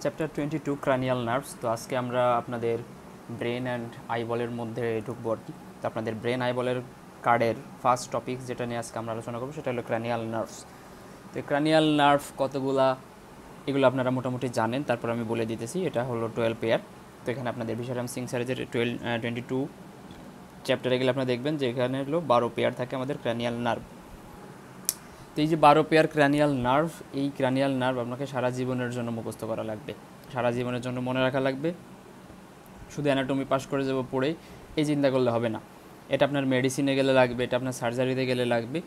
Chapter 22 cranial nerves. তো আজকে আমরা আপনাদের ব্রেন অ্যান্ড আইবলের মধ্যে ঢুকবো আর কি। তো আপনাদের ব্রেন আইবলের কার্ডের ফার্স্ট টপিক যেটা নিয়ে আজকে আমরা আলোচনা করবো সেটা হলো ক্রানিয়াল নার্ভস। তো ক্রানিয়াল নার্ভ কতগুলা এগুলো আপনারা মোটামুটি জানেন, তারপর আমি বলে দিতেছি। এটা হলো 12 পেয়ার। তো এখানে আপনাদের বিশারাম সিং স্যারের 22 চ্যাপ্টারে গেলে আপনারা দেখবেন যে এখানে হলো 12 পেয়ার থাকে আমাদের ক্রানিয়াল নার্ভ। তো এই যে 12 পেয়ার ক্রানিয়াল নার্ভ, এই ক্রানিয়াল নার্ভ আপনাকে সারা জীবনের জন্য মুখস্থ করা লাগবে, সারা জীবনের জন্য মনে রাখা লাগবে। শুধু অ্যানাটমি পাস করে যাবো পড়ে এই চিন্তা করলে হবে না। এটা আপনার মেডিসিনে গেলে লাগবে, এটা আপনার সার্জারিতে গেলে লাগবে,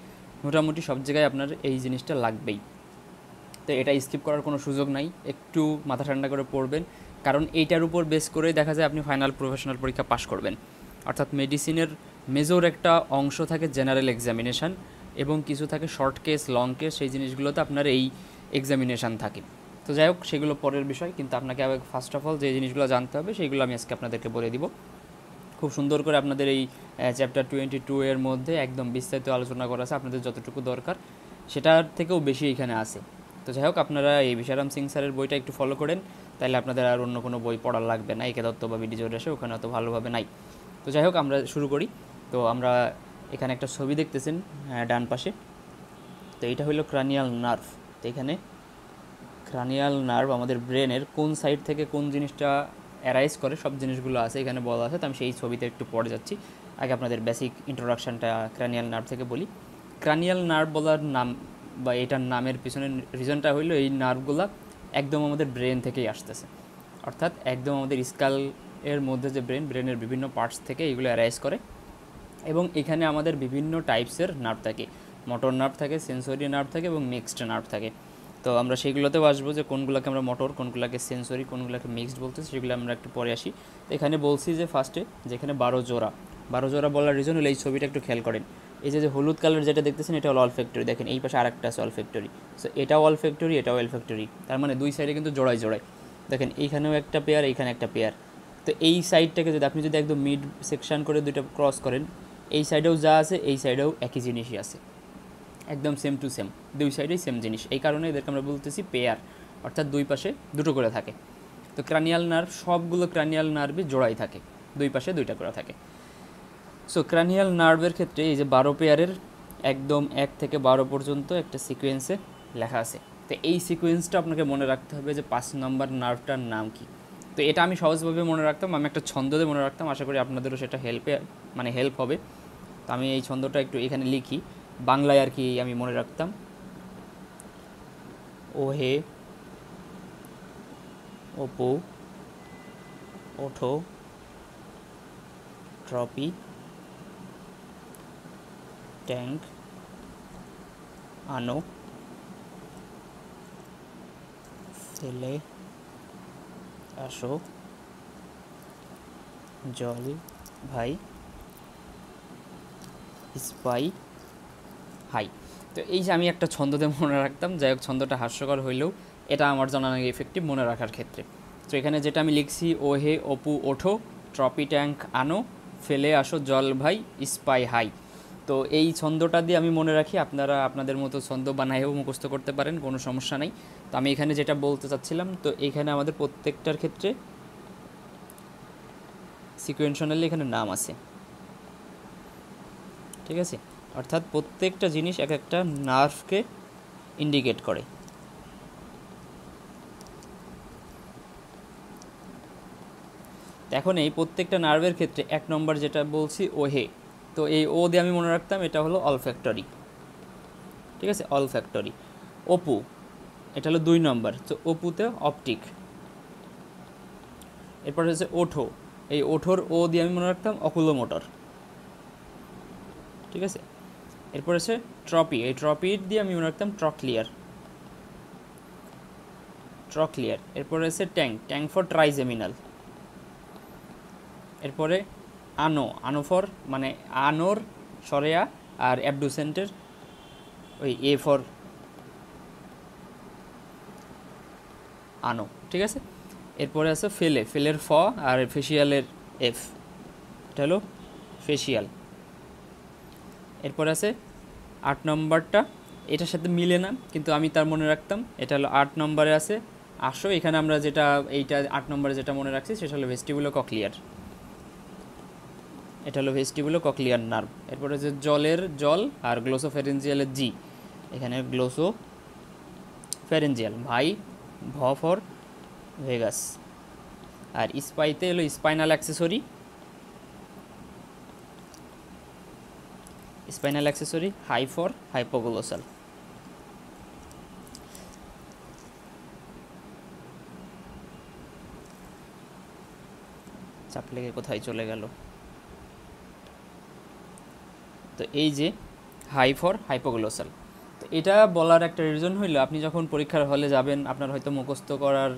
মোটামুটি সব জায়গায় আপনার এই জিনিসটা লাগবেই। তো এটা স্কিপ করার কোনো সুযোগ নাই, একটু মাথা ঠান্ডা করে পড়বেন, কারণ এইটার উপর বেস করেই দেখা যায় আপনি ফাইনাল প্রফেশনাল পরীক্ষা পাশ করবেন। অর্থাৎ মেডিসিনের মেজর একটা অংশ থাকে জেনারেল এক্সামিনেশান, এবং কিছু থাকে শর্ট কেস, লং কেস, সেই জিনিসগুলোতে আপনার এই এক্সামিনেশান থাকে। তো যাই হোক, সেগুলো পরের বিষয়, কিন্তু আপনাকে আগে ফার্স্ট অফ অল যে জিনিসগুলো জানতে হবে সেইগুলো আমি আজকে আপনাদেরকে বলে দিব। খুব সুন্দর করে আপনাদের এই চ্যাপ্টার 22 এর মধ্যে একদম বিস্তারিত আলোচনা করা আছে, আপনাদের যতটুকু দরকার সেটার থেকেও বেশি এখানে আছে। তো যাই হোক, আপনারা এই বিশারাম সিং স্যারের বইটা একটু ফলো করেন, তাহলে আপনাদের আর অন্য কোনো বই পড়ার লাগবে না। একে দত্ত বা বিডি জোরেশে ওখানে অত ভালোভাবে নাই। তো যাই হোক, আমরা শুরু করি। তো আমরা এখানে একটা ছবি দেখতেছেন ডান পাশে, তো এইটা হলো ক্রানিয়াল নার্ভ। তো এখানে ক্রানিয়াল নার্ভ আমাদের ব্রেনের কোন সাইড থেকে কোন জিনিসটা অ্যারাইজ করে সব জিনিসগুলো আছে এখানে বলা আছে। তো আমি সেই ছবিতে একটু পড়ে যাচ্ছি। আগে আপনাদের বেসিক ইন্ট্রোডাকশানটা ক্রানিয়াল নার্ভ থেকে বলি। ক্রানিয়াল নার্ভ বলার নাম বা এটার নামের পিছনে রিজনটা হইলো এই নার্ভগুলো একদম আমাদের ব্রেন থেকেই আসতেছে, অর্থাৎ একদম আমাদের স্কাল এর মধ্যে যে ব্রেনের বিভিন্ন পার্টস থেকে এগুলো অ্যারাইজ করে। এবং এখানে আমাদের বিভিন্ন টাইপসের নার্ভ থাকে, মোটর নার্ভ থাকে, সেন্সরি নার্ভ থাকে এবং মিক্সড নার্ভ থাকে। তো আমরা সেইগুলোতেও আসবো যে কোনগুলোকে আমরা মোটর, কোনগুলোকে সেন্সরি, কোনগুলোকে মিক্সড বলতেছি, সেগুলো আমরা একটু পরে আসি। তো এখানে বলছি যে ফার্স্টে যেখানে 12 জোড়া বলার রিজন হলো এই ছবিটা একটু খেয়াল করেন। এই যে হলুদ কালার যেটা দেখতেছেন এটা হলো অলফ্যাক্টরি, দেখেন এই পাশে আরেকটা আছে অলফ্যাক্টরি। সো এটাও অলফ্যাক্টরি, এটাও অলফ্যাক্টরি, তার মানে দুই সাইডে কিন্তু জোড়ায় জোড়ায়। দেখেন এইখানেও একটা পেয়ার, এইখানে একটা পেয়ার। তো এই সাইডটাকে যদি আপনি যদি একদম মিড সেকশন করে দুইটা ক্রস করেন, এই সাইডেও যা আছে এই সাইডেও একই জিনিসই আছে, একদম সেম টু সেম, দুই সাইডেই সেম জিনিস। এই কারণে এদেরকে আমরা বলতেছি পেয়ার, অর্থাৎ দুই পাশে দুটো করে থাকে। তো ক্রানিয়াল নার্ভ সবগুলো ক্রানিয়াল নার্ভই জোড়াই থাকে, দুই পাশে দুইটা করে থাকে। সো ক্রানিয়াল নার্ভের ক্ষেত্রে এই যে 12 পেয়ারের একদম 1 থেকে 12 পর্যন্ত একটা সিকোয়েন্সে লেখা আছে। তো এই সিকোয়েন্সটা আপনাকে মনে রাখতে হবে যে 5 নম্বর নার্ভটার নাম কি। তো এটা আমি সহজভাবে মনে রাখতাম, আমি একটা ছন্দ দিয়ে মনে রাখতাম, আশা করি আপনাদেরও সেটা হেল্প হবে। তো আমি এই ছন্দটা একটু এখানে লিখি, বাংলায় আর কি আমি মনে রাখতাম। ও হে, ওপো, ওঠো, ট্রপি, ট্যাঙ্ক, আনো, ফেলে আসো, জল ভাই, স্পাই হাই। তো এই যে আমি একটা ছন্দতে মনে রাখতাম, যাই হোক ছন্দটা হাস্যকর হইলেও এটা আমার জন্য অনেক এফেক্টিভ মনে রাখার ক্ষেত্রে। তো এখানে যেটা আমি লিখছি, ও হে অপু ওঠো, ট্রপি ট্যাঙ্ক আনো, ফেলে আসো জল ভাই, স্পাই হাই। তো এই ছন্দটা দিয়ে আমি মনে রাখি, আপনারা আপনাদের মতো ছন্দ বানায়েও মুখস্থ করতে পারেন, কোনো সমস্যা নেই। তো আমি এখানে যেটা বলতে চাচ্ছিলাম, তো এখানে আমাদের প্রত্যেকটার ক্ষেত্রে সিকুয়েন্সালি এখানে নাম আছে, ঠিক আছে? অর্থাৎ প্রত্যেকটা জিনিস এক একটা নার্ভকে ইন্ডিকেট করে। এখন এই প্রত্যেকটা নার্ভের ক্ষেত্রে 1 নম্বর যেটা বলছি ও হে, তো এই ও দিয়ে আমি মনে রাখতাম এটা হলো অলফ্যাক্টরি, ঠিক আছে? অলফ্যাক্টরি। অপু, এটা হলো 2 নম্বর, তো অপুতে অপটিক। এরপর হচ্ছে ওঠো, এই ওঠোর ও দিয়ে আমি মনে রাখতাম অকুলোমোটর, ঠিক আছে? এরপর হচ্ছে ট্রপি, এই ট্রপির দিয়ে আমি মনে রাখতাম ট্রক্লিয়ার। এরপরে হচ্ছে ট্যাঙ্ক ফর ট্রাইজেমিনাল। এরপরে আনো ফর মানে আনোর সরেয়া, আর অ্যাবডুসেন্টের ওই এ ফর আনো, ঠিক আছে? এরপরে আছে ফেলের ফ, আর ফেসিয়ালের এফ, এটা হলো ফেসিয়াল। এরপরে আছে 8 নম্বরটা, এটার সাথে মিলে না কিন্তু আমি তার মনে রাখতাম, এটা হলো 8 নম্বরে আছে আসো এখানে আমরা যেটা এইটা 8 নম্বরে যেটা মনে রাখছি সেটা হলো ভেস্টিবুলো কক্লিয়ার, এটা হলো ভেস্টিবুলো কক্লিয়ার নার্ভ। এরপরে যে জলের জল আর গ্লোসোফেরেঞ্জিয়ালের জি, এখানে গ্লোসোফেরেঞ্জিয়াল, ভাই ভ ফর ভেগাস। আর স্পাইতে হলো spinal accessory, spinal accessory, high for hypoglossal. চাপ লেগে কোথায় চলে গেল? তো এই যে হাই ফর হাইপোগ্লোসাল। তো এটা বলার একটা রিজন হইলো আপনি যখন পরীক্ষার হলে যাবেন আপনার হয়তো মুখস্থ করার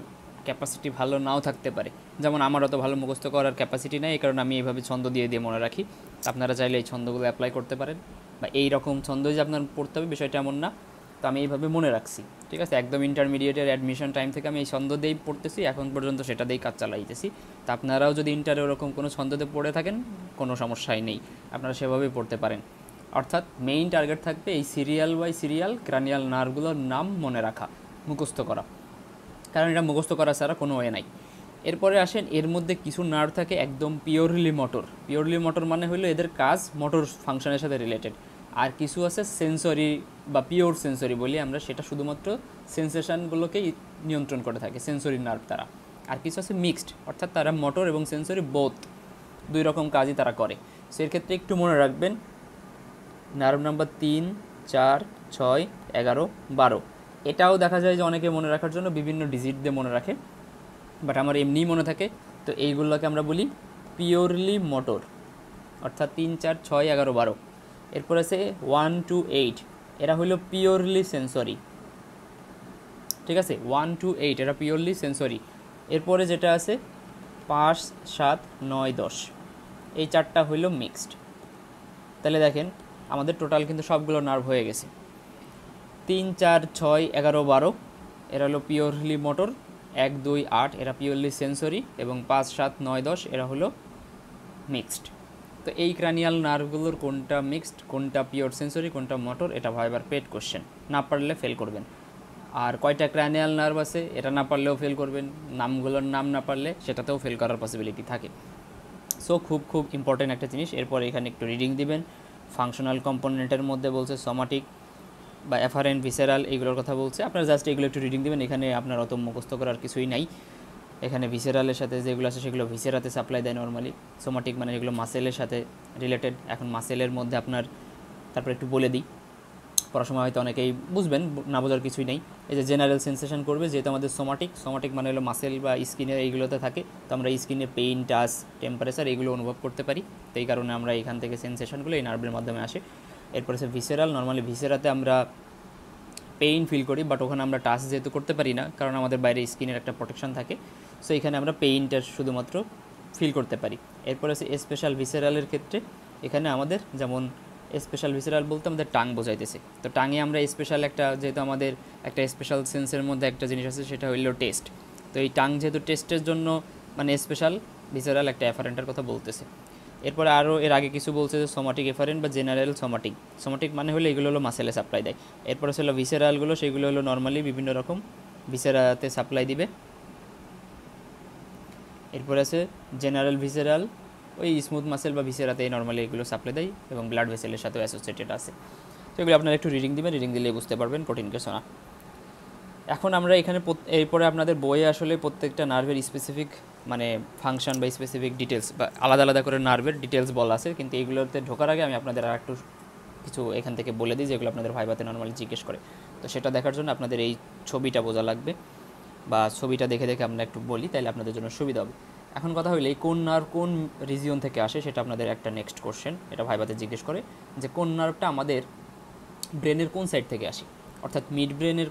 ক্যাপাসিটি ভালো নাও থাকতে পারে, যেমন আমার অত ভালো মুখস্থ করার ক্যাপাসিটি নেই, এই কারণে আমি এইভাবে ছন্দ দিয়ে দিয়ে মনে রাখি। আপনারা চাইলে এই ছন্দগুলো অ্যাপ্লাই করতে পারেন, বা এই রকম ছন্দই যে আপনার পড়তে হবে বিষয়টা এমন না। তো আমি এইভাবে মনে রাখছি, ঠিক আছে। একদম ইন্টারমিডিয়েটের অ্যাডমিশন টাইম থেকে আমি এই ছন্দ দিয়েই পড়তেছি, এখন পর্যন্ত সেটা দিয়েই কাজ চালাইতেছি। তা আপনারাও যদি ইন্টারে ওরকম কোনো ছন্দতে পড়ে থাকেন কোনো সমস্যাই নেই, আপনারা সেভাবেই পড়তে পারেন। অর্থাৎ মেইন টার্গেট থাকবে এই সিরিয়াল বাই সিরিয়াল ক্রানিয়াল নার্ভগুলোর নাম মনে রাখা, মুখস্থ করা, কারণ এটা মুখস্থ করা ছাড়া কোনো ওয়ে নাই। এরপরে আসেন, এর মধ্যে কিছু নার্ভ থাকে একদম পিওরলি মোটর। পিওরলি মোটর মানে হলো এদের কাজ মোটর ফাংশনের সাথে রিলেটেড। আর কিছু আছে সেন্সরি বা পিওর সেন্সরি বলি আমরা, সেটা শুধুমাত্র সেন্সেশনগুলোকেই নিয়ন্ত্রণ করে থাকে, সেন্সরি নার্ভ তারা। আর কিছু আছে মিক্সড, অর্থাৎ তারা মোটর এবং সেন্সরি বোথ, দুই রকম কাজই তারা করে। সো এর ক্ষেত্রে একটু মনে রাখবেন নার্ভ নাম্বার 3, 4, 6, 11, 12। এটাও দেখা যায় যে অনেকে মনে রাখার জন্য বিভিন্ন ডিজিট দিয়ে মনে রাখে, বাট আমার এমনিই মনে থাকে। তো এইগুলোকে আমরা বলি পিওরলি মোটর, অর্থাৎ 3, 4, 6, 11, 12। এরপর আছে 1 to 8, এরা হলো পিওরলি সেন্সরি, ঠিক আছে। 1 to 8 এরা পিওরলি সেন্সরি। এরপরে যেটা আছে 5, 7, 9, 10, এই চারটা হইল মিক্সড। তাহলে দেখেন আমাদের টোটাল কিন্তু সবগুলো নার্ভ হয়ে গেছে। 3, 4, 6, 11, 12 এরা হলো পিওরলি মোটর, 1, 2, 8 এরা পিওরলি সেন্সরি, এবং 5, 7, 9, 10 এরা হলো মিক্সড। তো এই ক্রানিয়াল নার্ভগুলোর কোনটা মিক্সড, কোনটা পিওর সেন্সরি, কোনটা মোটর, এটা ভাইবার পেড কোশ্চেন, না পারলে ফেল করবেন। আর কয়টা ক্রানিয়াল নার্ভ আছে এটা না পারলেও ফেল করবেন, নামগুলোর নাম না পারলে সেটাতেও ফেল করার পসিবিলিটি থাকে। সো খুব খুব ইম্পর্টেন্ট একটা জিনিস। এরপর এখানে একটু রিডিং দিবেন। ফাংশনাল কম্পোনেন্টের মধ্যে বলছে সোমাটিক বা এফারেন্ট, ভিসেরাল, এইগুলোর কথা বলছে। আপনারা জাস্ট এগুলো একটু রিডিং দেবেন, এখানে আপনার অত মুখস্থ করার কিছুই নাই। এখানে ভিসেরালের সাথে যেগুলো আছে সেগুলো ভিসেরাতে সাপ্লাই দেয় নর্মালি। সোমাটিক মানে যেগুলো মাসেলের সাথে রিলেটেড। এখন মাসেলের মধ্যে আপনার তারপর একটু বলে দিই, পড়াশোনা হয়তো অনেকেই বুঝবেন, না বোঝার কিছুই নেই। এই যে জেনারেল সেন্সেশন করবে, যেহেতু আমাদের সোমাটিক মানে হলো মাসেল বা স্কিনের এইগুলোতে থাকে, তো আমরা স্কিনে পেইন, টাচ, টেম্পারেচার এগুলো অনুভব করতে পারি। তো এই কারণে আমরা এখান থেকে সেন্সেশনগুলো এই নার্ভের মাধ্যমে আসে। এরপর আছে ভিসেরাল। নর্মালি ভিসেরাতে আমরা পেইন ফিল করি, বাট ওখানে আমরা টাচ যেহেতু করতে পারি না, কারণ আমাদের বাইরে স্কিনের একটা প্রোটেকশন থাকে, সো এখানে আমরা পেইনটা শুধুমাত্র ফিল করতে পারি। এরপর আছে স্পেশাল ভিসেরালের ক্ষেত্রে, এখানে আমাদের যেমন স্পেশাল ভিসেরাল বলতে আমাদের টাং বোঝাইতেছে। তো টাঙে আমরা স্পেশাল একটা, যেহেতু আমাদের একটা স্পেশাল সেন্সের মধ্যে একটা জিনিস আছে সেটা হইল টেস্ট। তো এই টাং যেহেতু টেস্টের জন্য মানে স্পেশাল ভিসেরাল একটা এফারেন্টের কথা বলতেছে। এরপরে আরও এর আগে কিছু বলছে যে সোমাটিক এফারেন্ট বা জেনারেল সোমাটিক। সোমাটিক মানে হলো এগুলো হলো মাসেলে সাপ্লাই দেয়। এরপরে হলো ভিসেরালগুলো, সেগুলো হলো নর্মালি বিভিন্ন রকম ভিসেরাতে সাপ্লাই দিবে। এরপরে আছে জেনারেল ভিসেরাল, ওই স্মুথ মাসেল বা ভিসেরাতেই নর্মালি এগুলো সাপ্লাই দেয় এবং ব্লাড ভেসেলের সাথেও অ্যাসোসিয়েটেড আছে। তো এগুলো আপনারা একটু রিডিং দিবেন, রিডিং দিলেই বুঝতে পারবেন, কঠিন কিছু না। এখন আমরা এখানে এরপরে আপনাদের বইয়ে আসলে প্রত্যেকটা নার্ভের স্পেসিফিক মানে ফাংশন বা স্পেসিফিক ডিটেলস বা আলাদা আলাদা করে নার্ভের ডিটেলস বলা আছে, কিন্তু এইগুলোতে ঢোকার আগে আমি আপনাদের আর একটু কিছু এখান থেকে বলে দিই যেগুলো আপনাদের ভাইভাতে নর্মালি জিজ্ঞেস করে। তো সেটা দেখার জন্য আপনাদের এই ছবিটা বোঝা লাগবে, বা ছবিটা দেখে দেখে আমরা একটু বলি, তাইলে আপনাদের জন্য সুবিধা হবে। এখন কথা হইলে এই কোন নার্ভ কোন রিজিয়ন থেকে আসে সেটা আপনাদের একটা নেক্সট কোশ্চেন, এটা ভাইভাতে জিজ্ঞেস করে যে কোন নার্ভটা আমাদের ব্রেনের কোন সাইড থেকে আসে, অর্থাৎ মিড ব্রেনের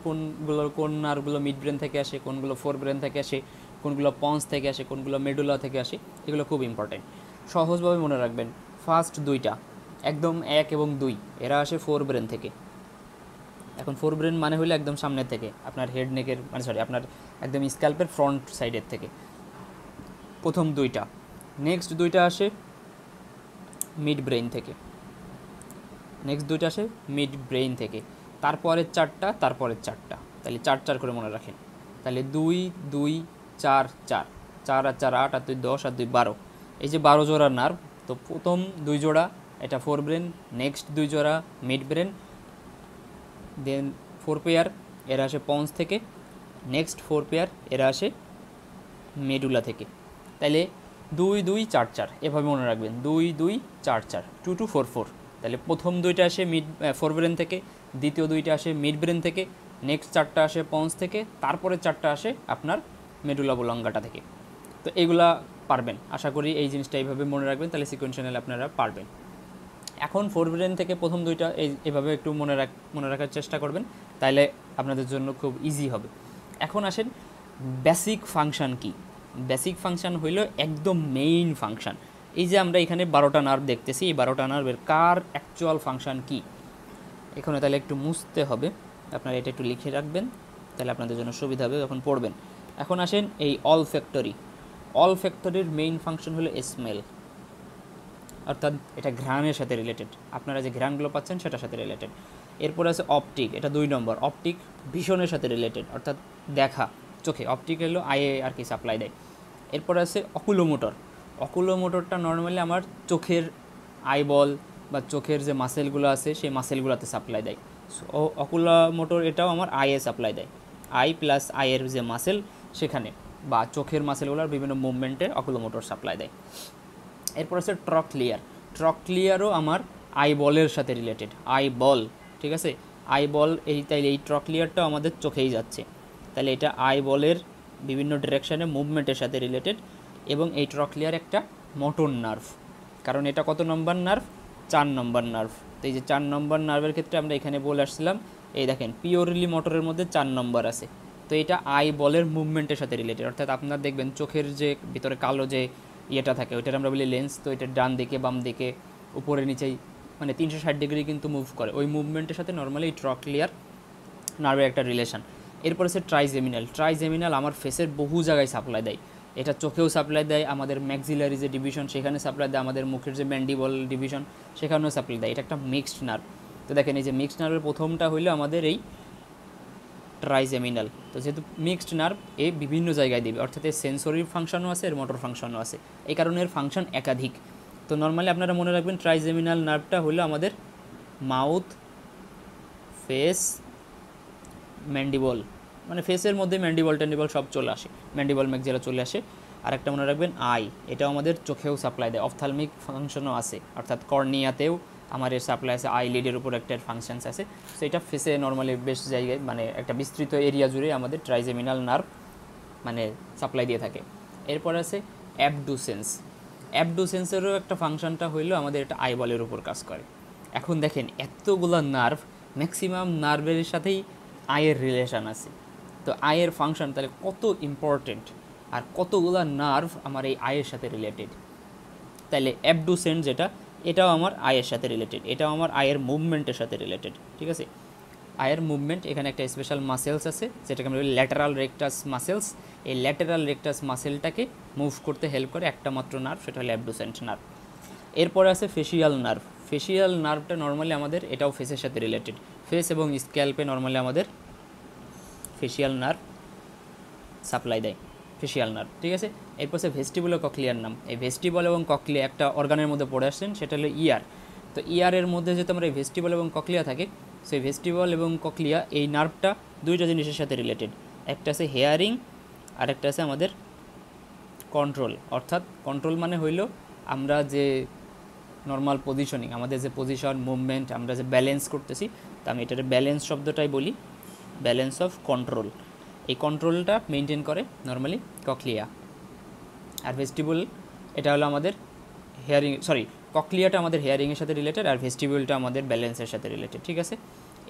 কোন নার্ভগুলো মিড ব্রেন থেকে আসে, কোনগুলো ফোর ব্রেন থেকে আসে, কোনগুলো পন্স থেকে আসে, কোনগুলো মেডুলা থেকে আসে, এগুলো খুব ইম্পর্টেন্ট। সহজভাবে মনে রাখবেন, ফার্স্ট দুইটা একদম 1 এবং 2 এরা আসে ফোর ব্রেন থেকে। এখন ফোর ব্রেন মানে হলো একদম সামনের থেকে, আপনার হেড নেকের মানে আপনার একদম স্ক্যাল্পের ফ্রন্ট সাইডের থেকে প্রথম দুইটা। নেক্সট দুইটা আসে মিড ব্রেইন থেকে, তারপরের চারটা, তাহলে 4 4 করে মনে রাখেন। তাহলে 2 2 4 4, 4 আর 4 8 আর 2 10 আর 2 12, এই যে 12 জোড়া নার্ভ। তো প্রথম 2 জোড়া এটা ফোর ব্রেন, নেক্সট 2 জোড়া মিড ব্রেন, দেন 4 পেয়ার এরা আসে পন্স থেকে, নেক্সট 4 পেয়ার এরা আসে মেডুলা থেকে। তাহলে 2 2 4 4 এভাবে মনে রাখবেন, 2 2 4 4, 2 2 4 4। তাহলে প্রথম 2টা আসে ফোর ব্রেন থেকে, দ্বিতীয় 2টা আসে মিড ব্রেন থেকে, নেক্সট 4টা আসে পন্স থেকে, তারপরে 4টা আসে আপনার মেডুলা ওবলঙ্গাটা থেকে। তো এগুলা পারবেন, আশা করি এই জিনিসটা এইভাবে মনে রাখবেন, তাহলে সিকোয়েন্সিয়ালি আপনারা পারবেন। এখন ফোর ব্রেন থেকে প্রথম 2টা এইভাবে একটু মনে রাখার চেষ্টা করবেন, তাহলে আপনাদের জন্য খুব ইজি হবে। এখন আসেন বেসিক ফাংশন কি। বেসিক ফাংশন হইল একদম মেইন ফাংশন। এই যে আমরা এখানে 12টা নার্ভ দেখতেছি, এই 12টা নার্ভের কার অ্যাকচুয়াল ফাংশন কি, এখানে তাহলে একটু মুছতে হবে, আপনারা এটা একটু লিখে রাখবেন, তাহলে আপনাদের জন্য সুবিধা হবে যখন পড়বেন। এখন আসেন এই অল ফ্যাক্টরির মেইন ফাংশন হলো স্মেল, অর্থাৎ এটা ঘ্রাণের সাথে রিলেটেড, আপনারা যে ঘ্রাণগুলো পাচ্ছেন সেটার সাথে রিলেটেড। এরপর আছে অপটিক, এটা 2 নম্বর, অপটিক ভিশনের সাথে রিলেটেড, অর্থাৎ দেখা চোখে, অপটিক হলো আইয়ে আর কি সাপ্লাই দেয়। এরপর আছে অকুলোমোটরটা নর্মালি আমার চোখের আইবল বা চোখের যে মাসেলগুলো আছে সেই মাসেলগুলোতে সাপ্লাই দেয়। সো অকুলোমোটর এটাও আমার আইয়ে সাপ্লাই দেয়, আই প্লাস আইয়ের যে মাসেল সেখানে বা চোখের মাসেলগুলোর বিভিন্ন মুভমেন্টে অকুলোমোটর সাপ্লাই দেয়। এরপর আছে ট্রক্লিয়ারও আমার আইবলের সাথে রিলেটেড, আইবল, ঠিক আছে, আইবল তাইলে এই ট্রক্লিয়ারটাও আমাদের চোখেই যাচ্ছে, তাহলে এটা আইবলের বিভিন্ন ডিরেকশানে মুভমেন্টের সাথে রিলেটেড। এবং এই ট্রক্লিয়ার একটা মোটর নার্ভ, কারণ এটা কত নম্বর নার্ভ, 4 নম্বর নার্ভ। তো এই যে 4 নম্বর নার্ভের ক্ষেত্রে আমরা এখানে বলে আসছিলাম, এই দেখেন পিওরলি মোটরের মধ্যে 4 নম্বর আছে, তো এটা আইবলের মুভমেন্টের সাথে রিলেটেড। অর্থাৎ আপনার দেখবেন চোখের যে ভিতরে কালো যে ইয়েটা থাকে ওইটার আমরা বলি লেন্স, তো এটা ডান দিকে বাম দিকে উপরে নিচেই মানে 360 ডিগ্রি কিন্তু মুভ করে, ওই মুভমেন্টের সাথে নর্মালি এই ট্রক্লিয়ার নার্ভের একটা রিলেশন। এরপর আছে ট্রাইজেমিনাল আমার ফেসের বহু জায়গায় সাপ্লাই দেয়, এটা চোখেও সাপ্লাই দেয়, আমাদের ম্যাক্সিলারি যে ডিভিশন সেখানে সাপ্লাই দেয়, আমাদের মুখের যে ম্যান্ডিবল ডিভিশন সেখানেও সাপ্লাই দেয়, এটা একটা মিক্সড নার্ভ। তো দেখেন এই যে মিক্সড নার্ভের প্রথমটা হইলো আমাদের এই ট্রাইজেমিনাল, তো যেহেতু মিক্সড নার্ভ এ বিভিন্ন জায়গায় দিবে, অর্থাৎ এর সেন্সরি ফাংশনও আছে, এর মোটর ফাংশনও আছে, এই কারণে এর ফাংশন একাধিক। তো নর্মালি আপনারা মনে রাখবেন ট্রাইজেমিনাল নার্ভটা হলো আমাদের মাউথ, ফেস, ম্যান্ডিবল, মানে ফেসের মধ্যে ম্যান্ডিবল ট্যান্ডিবল সব চলে আসে, ম্যান্ডিবল ম্যাক্সিলা চলে আসে। আর একটা মনে রাখবেন আই, এটাও আমাদের চোখেও সাপ্লাই দেয়, অপথ্যালমিক ফাংশনও আছে, অর্থাৎ কর্নিয়াতেও আমার এর সাপ্লাই আছে, আই লিডের উপর একটা ফাংশনস আছে। সো এটা ফেসে নর্মালি বেশ জায়গায় মানে একটা বিস্তৃত এরিয়া জুড়ে আমাদের ট্রাইজেমিনাল নার্ভ মানে সাপ্লাই দিয়ে থাকে। এরপর আছে অ্যাবডুসেন্সেরও একটা ফাংশনটা হইলো আমাদের এটা আইবলের উপর কাজ করে। এখন দেখেন এতগুলো নার্ভ, ম্যাক্সিমাম নার্ভের সাথেই আয়ের রিলেশান আছে, তো আয়ের ফাংশন তাহলে কত ইম্পর্টেন্ট আর কতগুলো নার্ভ আমার এই আয়ের সাথে রিলেটেড। তাহলে অ্যাবডুসেন্ট যেটা এটাও আমার আয়ের সাথে রিলেটেড, এটাও আমার আয়ের মুভমেন্টের সাথে রিলেটেড, ঠিক আছে। আয়ের মুভমেন্ট, এখানে একটা স্পেশাল মাসেলস আছে যেটাকে আমরা বলি ল্যাটারাল রেকটাস মাসেলস, এই ল্যাটারাল রেকটাস মাসেলটাকে মুভ করতে হেল্প করে একটা মাত্র নার্ভ, সেটা হলো অ্যাবডুসেন্ট নার্ভ। এরপরে আছে ফেসিয়াল নার্ভটা নর্মালি আমাদের এটাও ফেসের সাথে রিলেটেড, ফেস এবং স্ক্যাল্পে নর্মালি আমাদের ফেসিয়াল নার্ভ সাপ্লাই দেয়, ফেসিয়াল নার্ভ, ঠিক আছে। এরপর আছে ভেস্টিবুল ও ককলিয়ার নাম, এই ভেস্টিবল এবং ককলিয়া একটা অর্গানের মধ্যে পড়ে আসছেন, সেটা হলো ইয়ার। তো ইয়ারের মধ্যে যেহেতু আমরা এই ভেস্টিবল এবং ককলিয়া থাকে, সেই ভেস্টিবল এবং ককলিয়া এই নার্ভটা দুইটা জিনিসের সাথে রিলেটেড, একটা আছে হেয়ারিং আর একটা আছে আমাদের কন্ট্রোল। অর্থাৎ কন্ট্রোল মানে হইল আমরা যে নর্মাল পজিশনিং, আমাদের যে পজিশন মুভমেন্ট আমরা যে ব্যালেন্স করতেছি, তা আমি এটার ব্যালেন্স শব্দটাই বলি, ব্যালেন্স অফ কন্ট্রোল, এই কন্ট্রোলটা মেনটেন করে নর্মালি ককলিয়া। আর ভেস্টিবুল এটা হলো আমাদের হেয়ারিং, ককলিয়াটা আমাদের হেয়ারিংয়ের সাথে রিলেটেড আর ভেস্টিবুলটা আমাদের ব্যালেন্সের সাথে রিলেটেড, ঠিক আছে।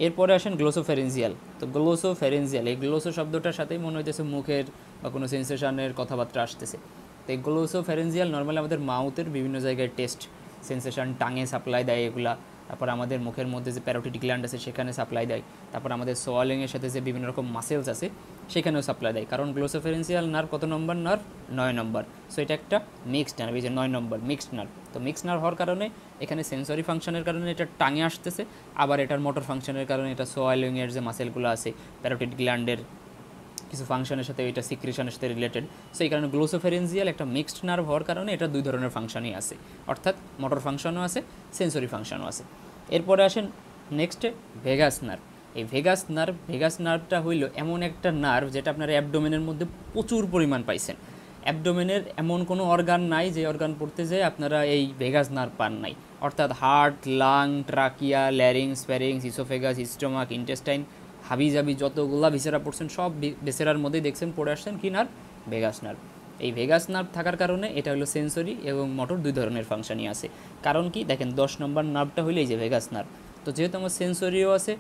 এরপরে আসেন গ্লোসোফেরেঞ্জিয়াল, তো গ্লোসোফেরেঞ্জিয়াল এই গ্লোসো শব্দটার সাথেই মনে হইতেছে মুখের বা কোনো সেন্সেশনের কথাবার্তা আসতেছে। তো এই গ্লোসোফেরেঞ্জিয়াল নর্মালি আমাদের মাউথের বিভিন্ন জায়গায় টেস্ট সেন্সেশন, টাঙে সাপ্লাই দেয় এগুলা, তারপর আমাদের মুখের মধ্যে যে প্যারোটিড গ্ল্যান্ড আছে সেখানে সাপ্লাই দেয়, তারপর আমাদের সোয়ালিংয়ের সাথে যে বিভিন্ন রকম মাসেলস আছে সেখানেও সাপ্লাই দেয়, কারণ গ্লোসোফেরেঞ্জিয়াল নার্ভ কত নম্বর নার্ভ, 9 নম্বর। সো এটা একটা মিক্সড নার্ভ, এই যে 9 নম্বর মিক্সড নার্ভ। তো মিক্সড নার্ভ হওয়ার কারণে এখানে সেন্সরি ফাংশনের কারণে এটা টাঙে আসতেছে, আবার এটার মোটর ফাংশনের কারণে এটা সোয়ালিংয়ের যে মাসেলগুলো আছে প্যারোটিড গ্ল্যান্ডের কিছু ফাংশনের সাথে, এটা সিক্রেশনের সাথে রিলেটেড। সো এই কারণে গ্লোসোফেরেঞ্জিয়াল একটা মিক্সড নার্ভ হওয়ার কারণে এটা দুই ধরনের ফাংশনই আছে, অর্থাৎ মোটর ফাংশনও আছে, সেন্সরি ফাংশনও আছে। এরপরে আসেন নেক্সটে ভেগাস নার্ভ। এই ভেগাস নার্ভটা হইল এমন একটা নার্ভ যেটা আপনার অ্যাবডোমেনের মধ্যে প্রচুর পরিমাণ পাইছেন। অ্যাবডোমেনের এমন কোনো অর্গান নাই যে অর্গান পড়তে যেয়ে আপনারা এই ভেগাস নার্ভ পান নাই, অর্থাৎ heart, lung, trachea, larynx, pharynx, oesophagus, stomach, intestine, হাবিজাবি যতগুলা ভিসেরা পড়ছেন সব ভিসেরার মধ্যেই দেখছেন পড়ে আসছেন কি নার্ভ? Vagus nerve. এই ভেগাস নার্ভ থাকার কারণে এটা হলো সেন্সরি এবং মোটর দুই ধরনের ফাংশনই আছে। কারণ কি দেখেন 10 নম্বর নার্ভটা হইলে এই যে ভেগাস নার্ভ, তো যেহেতু আমার সেন্সরিও আছে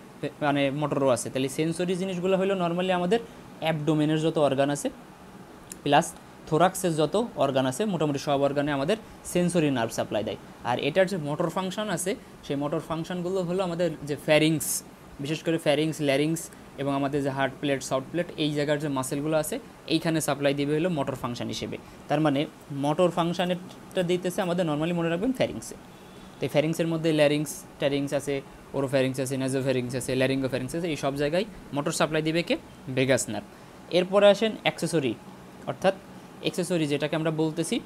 মানে মোটরও আছে, তাহলে সেন্সরি জিনিসগুলো হলো নর্মালি আমাদের অ্যাবডোমেনের যত অর্গান আছে প্লাস থোরাক্সের যত অর্গান আছে, মোটামুটি সব অর্গানে আমাদের সেন্সরি নার্ভ সাপ্লাই দেয়। আর এটার যে মোটর ফাংশন আছে সেই মোটর ফাংশনগুলো হলো আমাদের যে ফ্যারিংস, বিশেষ করে ফ্যারিংস, ল্যারিংস এবং আমাদের যে হার্ট প্লেট, সাউথ প্লেট, এই জায়গার যে মাসেলগুলো আছে এইখানে সাপ্লাই দিবে হলো মোটর ফাংশন হিসেবে। তার মানে মোটর ফাংশানেরটা দিতেছে আমাদের নর্মালি মনে রাখবেন ফ্যারিংসে। তো এই ফ্যারিংসের মধ্যে ল্যারিংস, ট্যারিংস আছে, ওরোফ্যারিংস আছে, নাজোফ্যারিংস আছে, ল্যারিঙ্গোফ্যারিংস আছে, এই সব জায়গায় মোটর সাপ্লাই দিবে কে? Vagus nerve. এরপরে আসেন অ্যাক্সেসরি, অর্থাৎ অ্যাক্সেসরি যেটাকে আমরা বলতেছি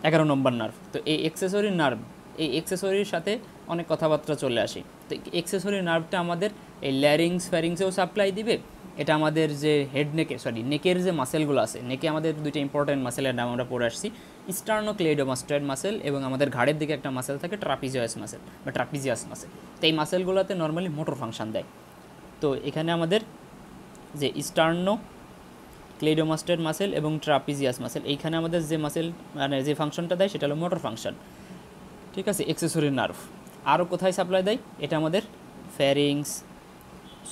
11 নম্বর নার্ভ। তো এই অ্যাক্সেসরি নার্ভ, এই অ্যাক্সেসরির সাথে অনেক কথাবার্তা চলে আসে। তো অ্যাক্সেসরি নার্ভটা আমাদের এই ল্যারিংস, ফ্যারিংসেও সাপ্লাই দিবে। এটা আমাদের যে হেড নেকের যে মাসেলগুলো আছে, নেকে আমাদের দুইটা ইম্পর্টেন্ট মাসেলের নাম আমরা পড়ে আসছি, স্টার্নোক্লেইডোমাস্টয়েড মাসেল এবং আমাদের ঘাড়ের দিকে একটা মাসেল থাকে ট্রাপিজিয়াস মাসেল বা ট্রাপিজিয়াস মাসেল। তো এই মাসেলগুলোতে নর্মালি মোটর ফাংশন দেয়। তো এখানে আমাদের যে স্টার্নোক্লেইডোমাস্টয়েড মাসেল এবং ট্রাপিজিয়াস মাসেল, এইখানে আমাদের যে মাসেল মানে যে ফাংশনটা দেয় সেটা হলো মোটর ফাংশন, ঠিক আছে, অ্যাক্সেসরি নার্ভ। আরও কোথায় সাপ্লাই দেয়? এটা আমাদের ফ্যারিংস,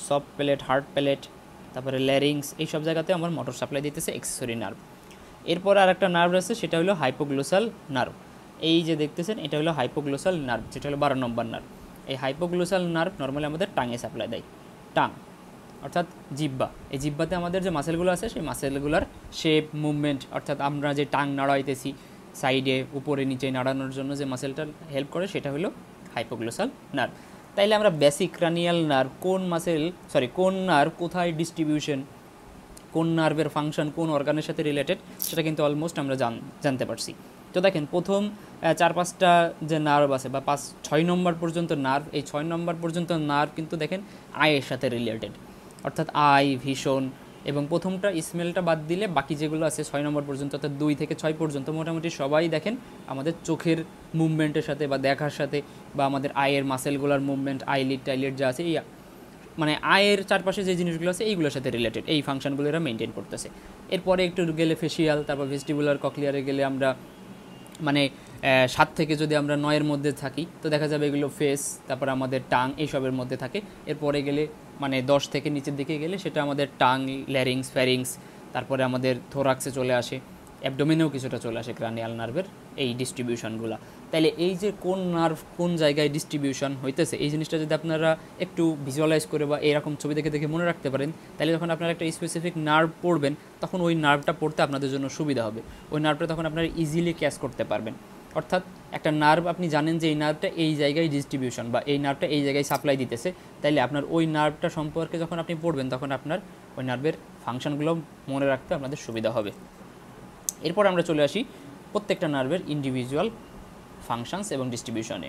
সফট প্লেট, হার্ট প্লেট, তারপরে ল্যারিংস, এই সব জায়গাতে আমার মোটর সাপ্লাই দিতেছে অ্যাক্সেসরি নার্ভ। এরপর আর একটা নার্ভ আছে সেটা হলো হাইপোগ্লোসাল নার্ভ। এই যে দেখতেছেন এটা হলো হাইপোগ্লোসাল নার্ভ, যেটা হলো 12 নম্বর নার্ভ। এই হাইপোগ্লোসাল নার্ভ নর্মালি আমাদের টাঙে সাপ্লাই দেয়, টাং অর্থাৎ জিব্বা। এই জিব্বাতে আমাদের যে মাসেলগুলো আছে সেই মাসেলগুলোর শেপ, মুভমেন্ট, অর্থাৎ আমরা যে টাং নাড়াইতেছি সাইডে, উপরে, নিচে নাড়ানোর জন্য যে মাসেলটা হেল্প করে সেটা হলো হাইপোগ্লোসাল নার্ভ। তাইলে আমরা বেসিক ক্রানিয়াল নার্ভ কোন নার্ভ কোথায় ডিস্ট্রিবিউশন, কোন নার্ভের ফাংশন কোন অর্গানের সাথে রিলেটেড সেটা কিন্তু অলমোস্ট আমরা জানতে পারছি। তো দেখেন প্রথম 4-5টা যে নার্ভ আছে বা 5-6 নম্বর পর্যন্ত নার্ভ, এই 6 নম্বর পর্যন্ত নার্ভ কিন্তু দেখেন আয়ের সাথে রিলেটেড, অর্থাৎ আই, ভিশন এবং প্রথমটা স্মেলটা বাদ দিলে বাকি যেগুলো আছে 6 নম্বর পর্যন্ত, অর্থাৎ 2 থেকে 6 পর্যন্ত মোটামুটি সবাই দেখেন আমাদের চোখের মুভমেন্টের সাথে বা দেখার সাথে বা আমাদের আয়ের মাসেলগুলোর মুভমেন্ট, আইলিড টাইলিড যা আছে, এই মানে আয়ের চারপাশে যে জিনিসগুলো আছে এইগুলোর সাথে রিলেটেড এই ফাংশনগুলো এরা মেনটেন করতেছে। এরপরে একটু গেলে ফেসিয়াল, তারপর ভেস্টিবুলার, কক্লিয়ারে গেলে আমরা মানে 7 থেকে যদি আমরা 9-এর মধ্যে থাকি তো দেখা যাবে এগুলো ফেস, তারপর আমাদের টাং, এইসবের মধ্যে থাকে। এরপরে গেলে মানে 10 থেকে নিচের দিকে গেলে সেটা আমাদের টাং, ল্যারিংস, ফ্যারিংস, তারপরে আমাদের থোরাক্সে চলে আসে, অ্যাবডোমেনেও কিছুটা চলে আসে ক্রানিয়াল নার্ভের এই ডিস্ট্রিবিউশনগুলো। তাইলে এই যে কোন নার্ভ কোন জায়গায় ডিস্ট্রিবিউশন হইতেছে এই জিনিসটা যদি আপনারা একটু ভিজুয়ালাইজ করে বা এরকম ছবি দেখে দেখে মনে রাখতে পারেন, তাহলে যখন আপনারা একটা স্পেসিফিক নার্ভ পড়বেন তখন ওই নার্ভটা পড়তে আপনাদের জন্য সুবিধা হবে। ওই নার্ভটা তখন আপনারা ইজিলি ক্যাচ করতে পারবেন। অর্থাৎ একটা নার্ভ আপনি জানেন যে এই নার্ভটা এই জায়গায় ডিস্ট্রিবিউশন বা এই নার্ভটা এই জায়গায় সাপ্লাই দিতেছে, তাইলে আপনার ওই নার্ভটা সম্পর্কে যখন আপনি পড়বেন তখন আপনার ওই নার্ভের ফাংশনগুলো মনে রাখতে আপনাদের সুবিধা হবে। এরপর আমরা চলে আসি প্রত্যেকটা নার্ভের ইন্ডিভিজুয়াল ফাংশনস এবং ডিস্ট্রিবিউশনে।